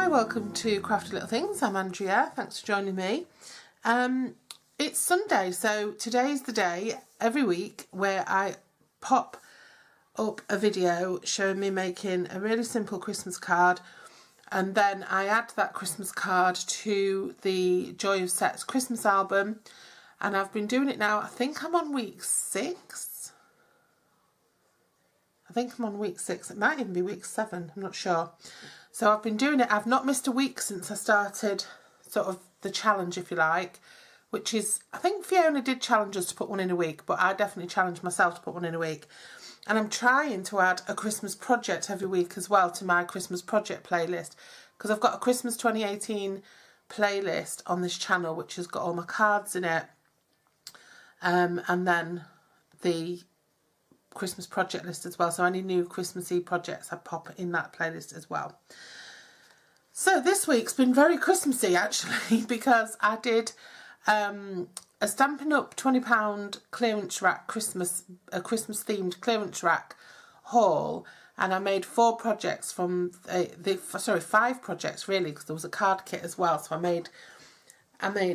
Hi, welcome to Crafty Little Things. I'm Andrea. Thanks for joining me. It's Sunday, so today's the day every week where I pop up a video showing me making a really simple Christmas card, and then I add that Christmas card to the Joy of Sets Christmas album, and I've been doing it now. I think I'm on week 6. It might even be week 7, I'm not sure. So I've been doing it. I've not missed a week since I started sort of the challenge, if you like, which is, I think Fiona did challenge us to put one in a week, but I definitely challenged myself to put one in a week. And I'm trying to add a Christmas project every week as well to my Christmas project playlist, because I've got a Christmas 2018 playlist on this channel which has got all my cards in it, and then the Christmas project list as well. So any new Christmassy projects I pop in that playlist as well. So this week's been very Christmassy actually, because I did a Stampin' Up! £20 clearance rack a Christmas themed clearance rack haul, and I made 4 projects from 5 projects really, because there was a card kit as well. So I made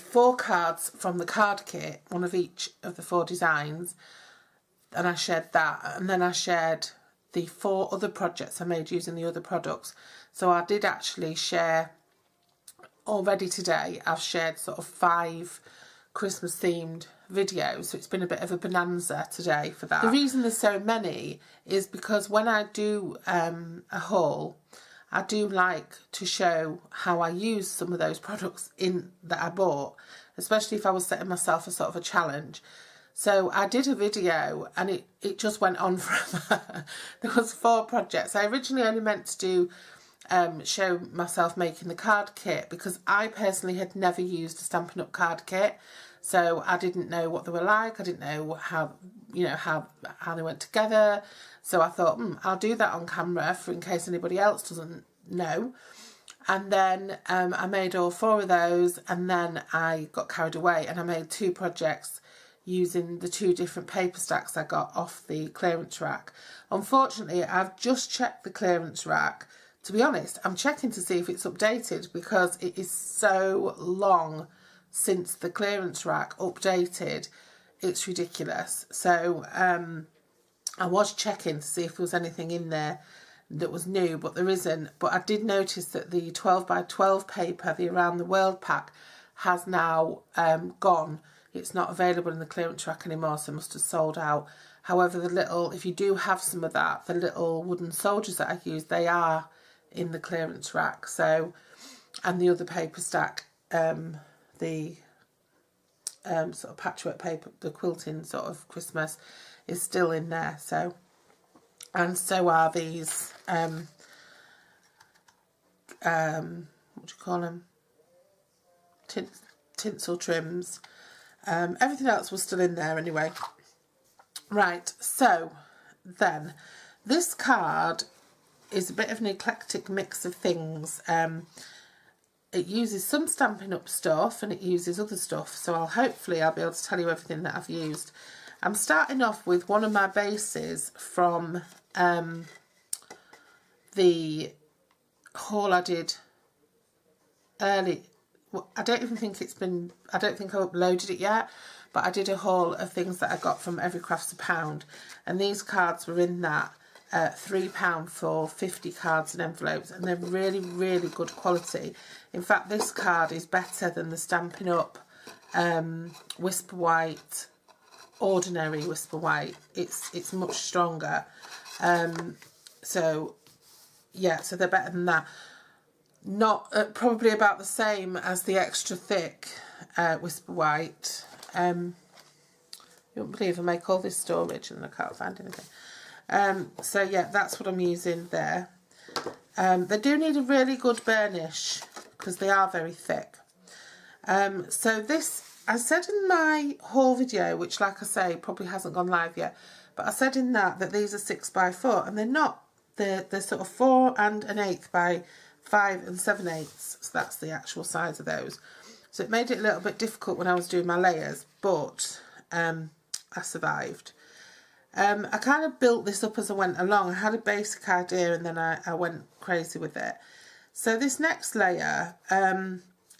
4 cards from the card kit, one of each of the 4 designs, and I shared that, and then I shared the 4 other projects I made using the other products. So I did actually share already today. I've shared sort of 5 Christmas themed videos, so it's been a bit of a bonanza today for that. The reason there's so many is because when I do a haul, I do like to show how I use some of those products that I bought, especially if I was setting myself a sort of a challenge. So I did a video and it just went on forever. There was 4 projects. I originally only meant to do show myself making the card kit, because I personally had never used a Stampin' Up! Card kit, so I didn't know what they were like. I didn't know how they went together. So I thought, I'll do that on camera for in case anybody else doesn't know. And then I made all 4 of those, and then I got carried away and I made 2 projects using the 2 different paper stacks I got off the clearance rack. Unfortunately, I've just checked the clearance rack. To be honest, I'm checking to see if it's updated, because it is so long since the clearance rack updated. It's ridiculous. So I was checking to see if there was anything in there that was new, but there isn't. But I did notice that the 12 by 12 paper, the Around the World pack, has now gone. It's not available in the clearance rack anymore, so it must have sold out. However, if you do have some of that, the little wooden soldiers that I use, they are in the clearance rack. So, and the other paper stack, the sort of patchwork paper, the quilting sort of Christmas, is still in there. So, and so are these what do you call them, tinsel trims. Everything else was still in there anyway. Right, so then this card is a bit of an eclectic mix of things. It uses some Stampin' Up! Stuff and it uses other stuff, so hopefully I'll be able to tell you everything that I've used. I'm starting off with one of my bases from the haul I did early. I don't think I uploaded it yet, but I did a haul of things that I got from Every Craft's a Pound, and these cards were in that £3 for 50 cards and envelopes, and they're really, really good quality. In fact, this card is better than the Stampin' Up! Whisper White, ordinary Whisper White. It's much stronger. So yeah, so they're better than that. Not probably about the same as the extra thick Whisper White. You won't believe I make all this storage and I can't find anything. So yeah, that's what I'm using there. They do need a really good burnish because they are very thick. So this, I said in my haul video, which like I say probably hasn't gone live yet, but I said in that these are 6x4, and they're not. They're sort of 4 1/8 by 5 7/8, so that's the actual size of those. So it made it a little bit difficult when I was doing my layers, but I survived. I kind of built this up as I went along. I had a basic idea and then I went crazy with it. So this next layer,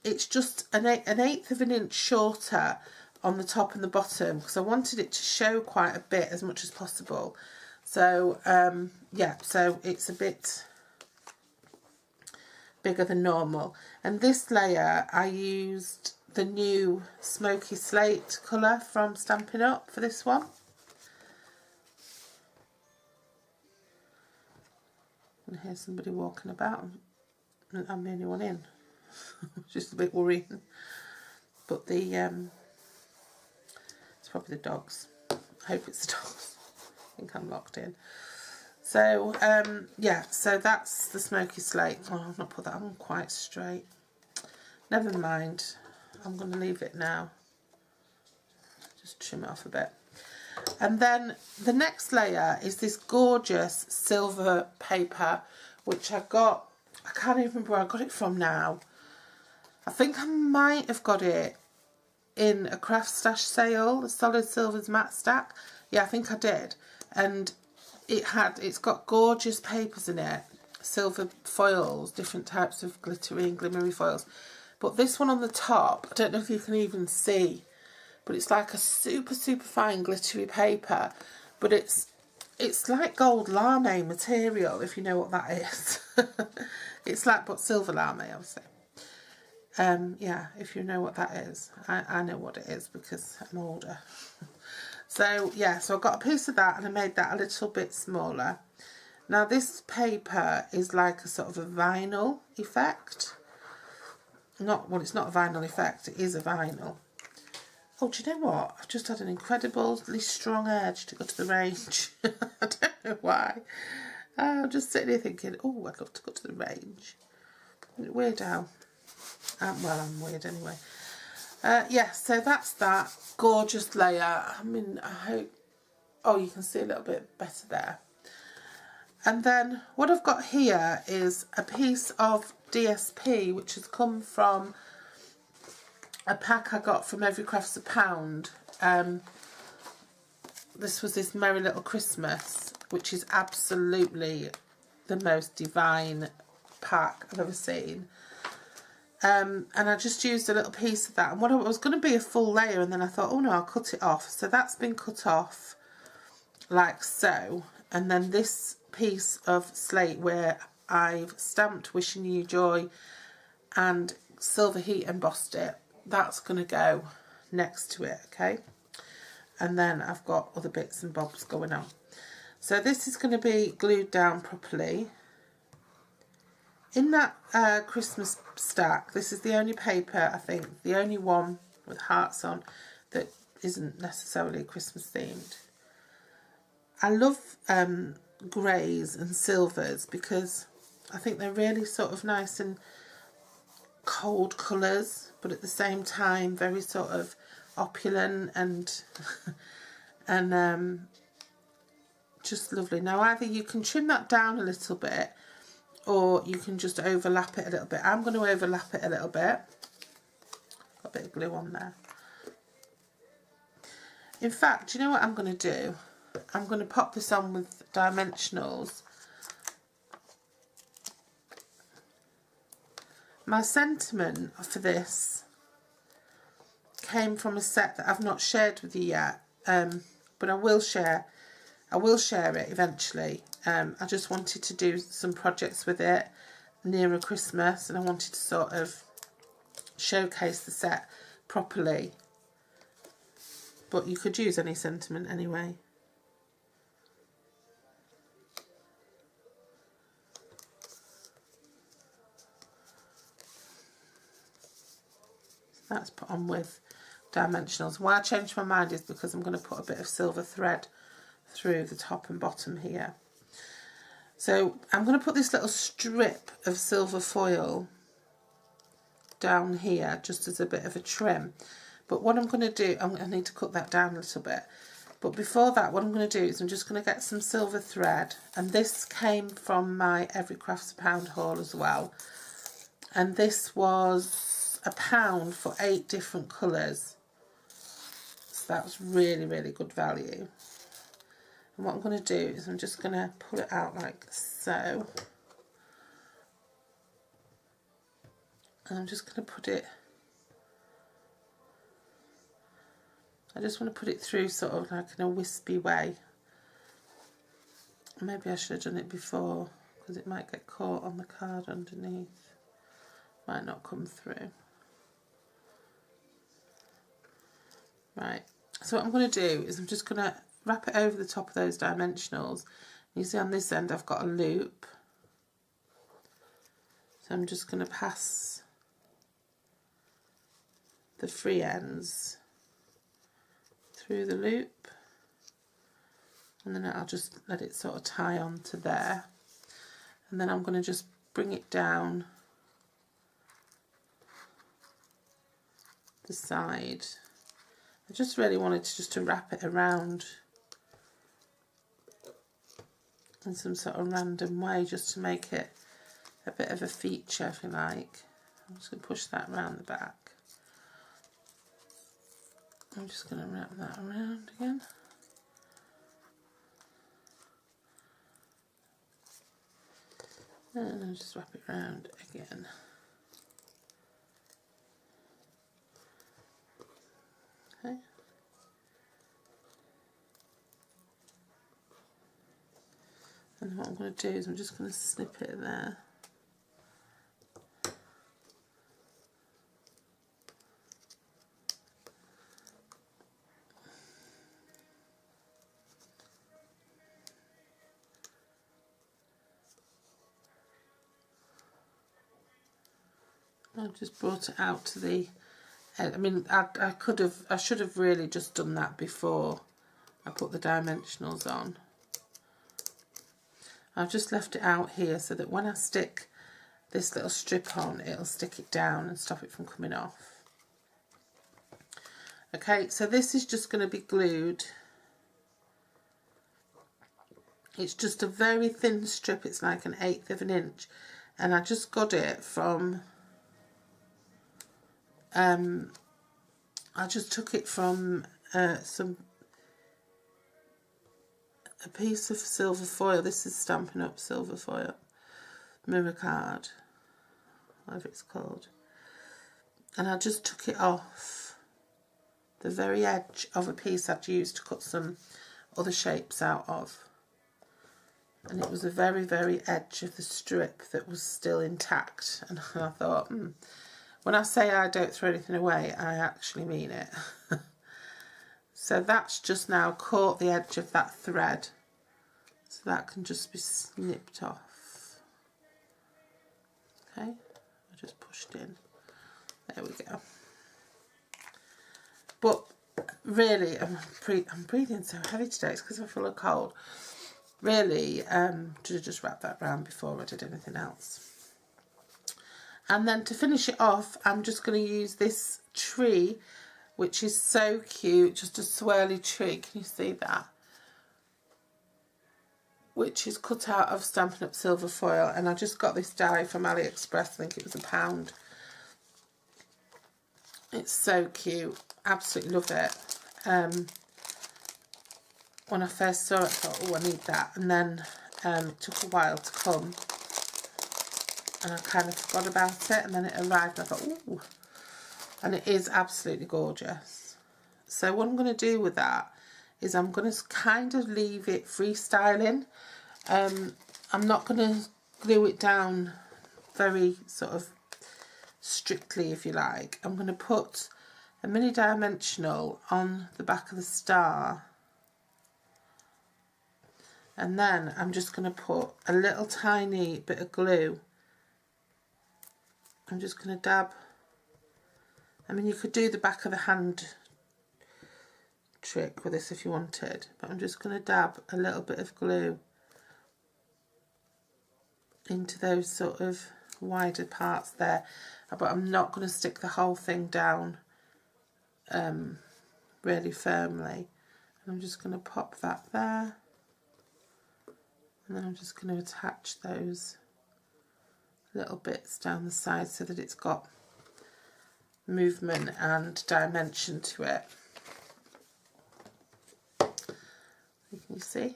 it's just an eighth of an inch shorter on the top and the bottom, because I wanted it to show quite a bit as much as possible. So yeah, so it's a bit bigger than normal. And this layer, I used the new Smoky Slate colour from Stampin' Up for this one. And here's somebody walking about. I'm the only one in. Just a bit worrying. But the it's probably the dogs. I hope it's the dogs. I think I'm locked in. So yeah, so that's the Smoky Slate. Oh, I've not put that on quite straight. Never mind. I'm going to leave it now. Just trim it off a bit. And then the next layer is this gorgeous silver paper, which I got, I can't even remember where I got it from now. I think I might have got it in a Craft Stash sale, the Solid Silvers matte stack. Yeah, I think I did. And it's got gorgeous papers in it, silver foils, different types of glittery and glimmery foils. But this one on the top, I don't know if you can even see, but it's like a super fine glittery paper, but it's like gold lame material, if you know what that is. It's like, but silver lame, obviously. Yeah, if you know what that is. I know what it is because I'm older. So yeah, so I got a piece of that and I made that a little bit smaller. Now this paper is like a sort of a vinyl effect. Well, it's not a vinyl effect, it is a vinyl. Oh, do you know what? I've just had an incredibly strong urge to go to the range. I don't know why. I'm just sitting here thinking, oh, I'd love to go to the range. Weird how. Well, I'm weird anyway. Yeah, so that's that gorgeous layer. I mean, I hope, oh, you can see a little bit better there. And then what I've got here is a piece of DSP, which has come from a pack I got from Every Craft's a Pound. This was this Merry Little Christmas, which is absolutely the most divine pack I've ever seen. And I just used a little piece of that. And what it was going to be a full layer, and then I thought, oh no, I'll cut it off. So that's been cut off like so. And then this piece of slate where I've stamped Wishing You Joy and silver heat embossed it, that's going to go next to it, okay? And then I've got other bits and bobs going on. So this is going to be glued down properly. In that Christmas stack, this is the only paper, I think, the only one with hearts on that isn't necessarily Christmas themed. I love greys and silvers because I think they're really sort of nice and cold colours, but at the same time very sort of opulent and and just lovely. Now either you can trim that down a little bit, or you can just overlap it a little bit. I'm going to overlap it a little bit. Got a bit of glue on there. In fact, do you know what I'm going to do? I'm going to pop this on with Dimensionals. My sentiment for this came from a set that I've not shared with you yet, but I will share it eventually. I just wanted to do some projects with it nearer Christmas, and I wanted to sort of showcase the set properly. But you could use any sentiment anyway. That's put on with Dimensionals. Why I changed my mind is because I'm going to put a bit of silver thread through the top and bottom here. So I'm going to put this little strip of silver foil down here just as a bit of a trim. But what I'm going to do, I need to cut that down a little bit. But before that, what I'm going to do is I'm just going to get some silver thread. And this came from my Every Craft's a Pound haul as well. And this was £1 for 8 different colours. So that was really, really good value. And what I'm going to do is I'm just going to pull it out like so. And I'm just going to put it, I just want to put it through sort of like in a wispy way. Maybe I should have done it before, because it might get caught on the card underneath. Might not come through. Right, so what I'm going to do is I'm just going to wrap it over the top of those dimensionals. You see on this end I've got a loop. So I'm just going to pass the free ends through the loop, and then I'll just let it sort of tie on to there, and then I'm going to just bring it down the side. I just really wanted to wrap it around in some sort of random way, just to make it a bit of a feature, if you like. I'm just going to push that around the back. I'm just going to wrap that around again. And I'll just wrap it around again. Okay. And what I'm going to do is I'm just going to snip it there. I've just brought it out to the end. I mean, I should have really just done that before I put the dimensionals on. I've just left it out here so that when I stick this little strip on, it'll stick it down and stop it from coming off. Okay, so this is just going to be glued. It's just a very thin strip, it's like 1/8 of an inch, and I just got it from I just took it from a piece of silver foil. This is Stampin' Up silver foil, mirror card, whatever it's called, and I just took it off the very edge of a piece I'd used to cut some other shapes out of, and it was the very, very edge of the strip that was still intact, and I thought, when I say I don't throw anything away, I actually mean it. So that's just now caught the edge of that thread, so that can just be snipped off. Okay, I just pushed in. There we go. But really, I'm breathing so heavy today. It's because I'm full of cold. Really, should have just wrapped that round before I did anything else. And then to finish it off, I'm just going to use this tree, which is so cute, just a swirly tree. Can you see that? Which is cut out of Stampin' Up silver foil, and I just got this die from AliExpress. I think it was £1. It's so cute. Absolutely love it. When I first saw it, I thought, oh, I need that. And then it took a while to come, and I kind of forgot about it, and then it arrived and I thought, ooh. And it is absolutely gorgeous. So what I'm going to do with that is I'm going to kind of leave it freestyling. I'm not going to glue it down very sort of strictly, if you like. I'm going to put a mini dimensional on the back of the star, and then I'm just going to put a little tiny bit of glue. I'm just going to dab. I mean, you could do the back of the hand trick with this if you wanted, but I'm just going to dab a little bit of glue into those sort of wider parts there, but I'm not going to stick the whole thing down really firmly. And I'm just going to pop that there, and then I'm just going to attach those little bits down the side so that it's got movement and dimension to it. You can see.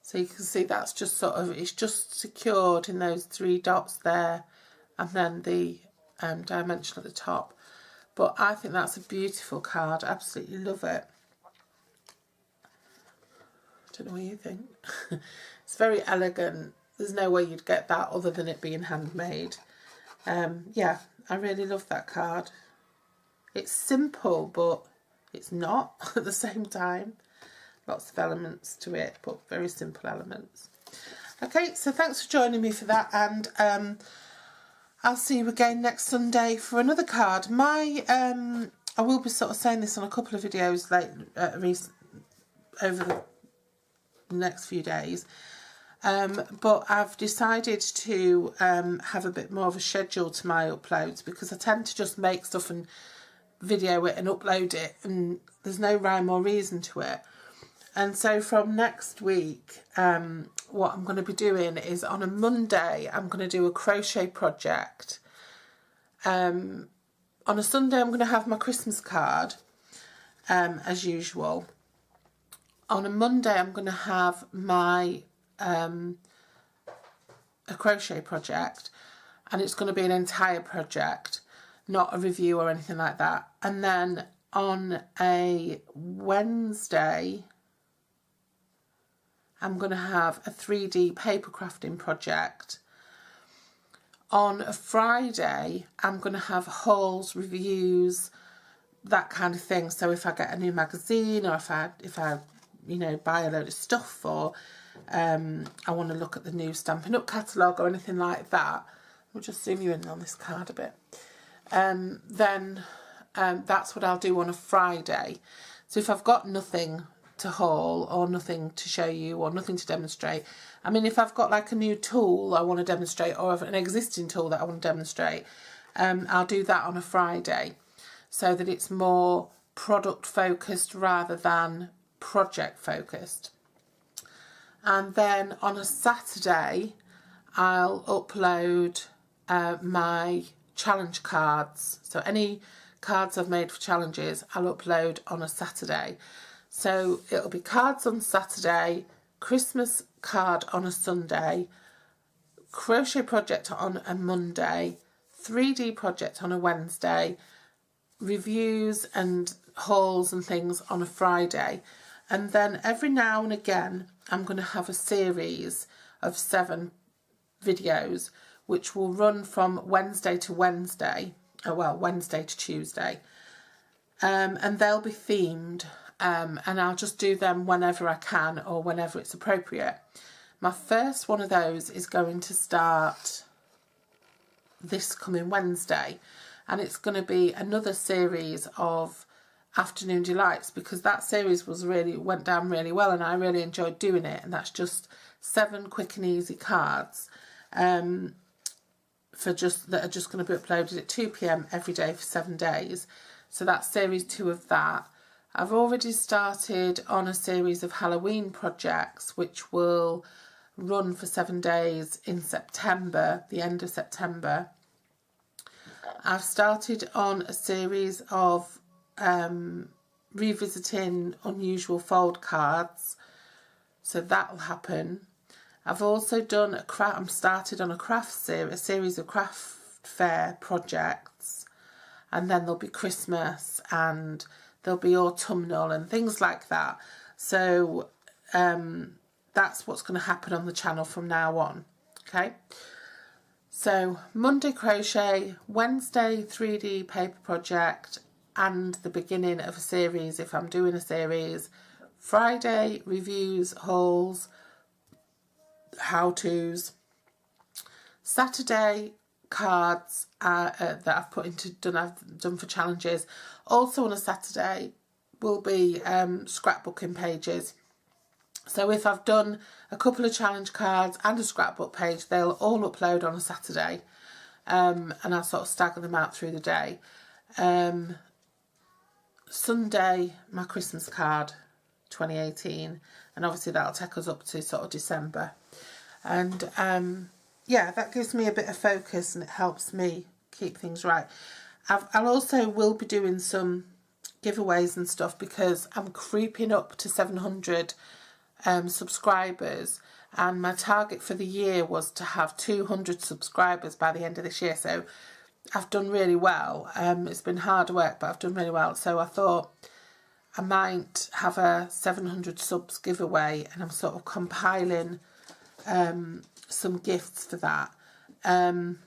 So you can see that's just sort of, it's just secured in those 3 dots there, and then the dimension at the top. But I think that's a beautiful card. Absolutely love it. Don't know what you think. It's very elegant. There's no way you'd get that other than it being handmade. Yeah, I really love that card. It's simple, but it's not at the same time. Lots of elements to it, but very simple elements. Okay, so thanks for joining me for that, and I'll see you again next Sunday for another card. I will be sort of saying this on a couple of videos over the next few days. But I've decided to have a bit more of a schedule to my uploads, because I tend to just make stuff and video it and upload it, and there's no rhyme or reason to it. And so from next week, what I'm going to be doing is on a Monday, I'm going to do a crochet project. On a Sunday, I'm going to have my Christmas card, as usual. On a Monday, I'm going to have my a crochet project, and it's going to be an entire project, not a review or anything like that. And then on a Wednesday, I'm going to have a 3D paper crafting project. On a Friday, I'm going to have hauls, reviews, that kind of thing. So if I get a new magazine, or if I buy a load of stuff, or I want to look at the new Stampin' Up catalogue or anything like that, we'll just zoom you in on this card a bit. Then that's what I'll do on a Friday. So if I've got nothing to haul, or nothing to show you, or nothing to demonstrate, I mean, if I've got like a new tool I want to demonstrate, or an existing tool that I want to demonstrate, I'll do that on a Friday, so that it's more product focused rather than project focused. And then on a Saturday, I'll upload my challenge cards. So any cards I've made for challenges, I'll upload on a Saturday. So it'll be cards on Saturday, Christmas card on a Sunday, crochet project on a Monday, 3D project on a Wednesday, reviews and hauls and things on a Friday. And then every now and again, I'm going to have a series of 7 videos, which will run from Wednesday to Wednesday, Wednesday to Tuesday. And they'll be themed. And I'll just do them whenever I can, or whenever it's appropriate. My first one of those is going to start this coming Wednesday, and it's going to be another series of Afternoon Delights, because that series went down really well, and I really enjoyed doing it. And that's just 7 quick and easy cards that are just going to be uploaded at 2 p.m. every day for 7 days. So that's series 2 of that. I've already started on a series of Halloween projects, which will run for 7 days in September, the end of September. I've started on a series of revisiting unusual fold cards, so that will happen. I've also done I'm started on a series of craft fair projects, and then there'll be Christmas, and there'll be autumnal and things like that. So that's what's going to happen on the channel from now on. Okay, so Monday crochet, Wednesday 3D paper project, and the beginning of a series if I'm doing a series. Friday reviews, hauls, how-tos. Saturday cards that I've done for challenges. Also on a Saturday will be scrapbooking pages. So if I've done a couple of challenge cards and a scrapbook page, they'll all upload on a Saturday, and I'll sort of stagger them out through the day. Sunday, my Christmas card 2018, and obviously that'll take us up to sort of December. And yeah, that gives me a bit of focus, and it helps me keep things right. I'll also will be doing some giveaways and stuff, because I'm creeping up to 700 subscribers, and my target for the year was to have 200 subscribers by the end of this year. So I've done really well. It's been hard work, but I've done really well. So I thought I might have a 700 subs giveaway, and I'm sort of compiling some gifts for that. And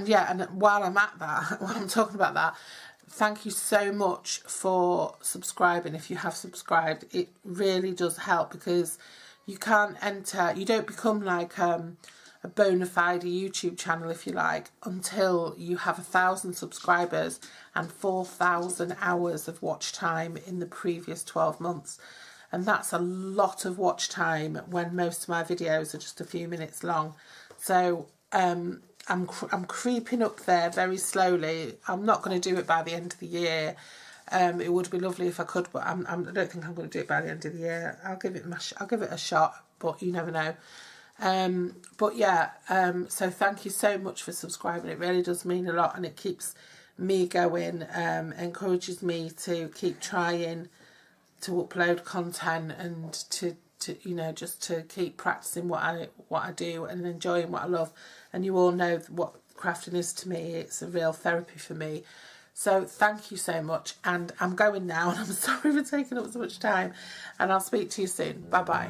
yeah, and while I'm at that, while I'm talking about that, thank you so much for subscribing. If you have subscribed, it really does help, because you can't enter, you don't become like a bona fide YouTube channel, if you like, until you have 1,000 subscribers and 4,000 hours of watch time in the previous 12 months. And that's a lot of watch time when most of my videos are just a few minutes long. So I'm creeping up there very slowly. I'm not going to do it by the end of the year. It would be lovely if I could, but I don't think I'm going to do it by the end of the year. I'll give it a shot, but you never know. But yeah, so thank you so much for subscribing. It really does mean a lot, and it keeps me going, encourages me to keep trying to upload content, and to you know, just to keep practicing what I do and enjoying what I love. And you all know what crafting is to me. It's a real therapy for me. So thank you so much, and I'm going now, and I'm sorry for taking up so much time, and I'll speak to you soon. Bye bye.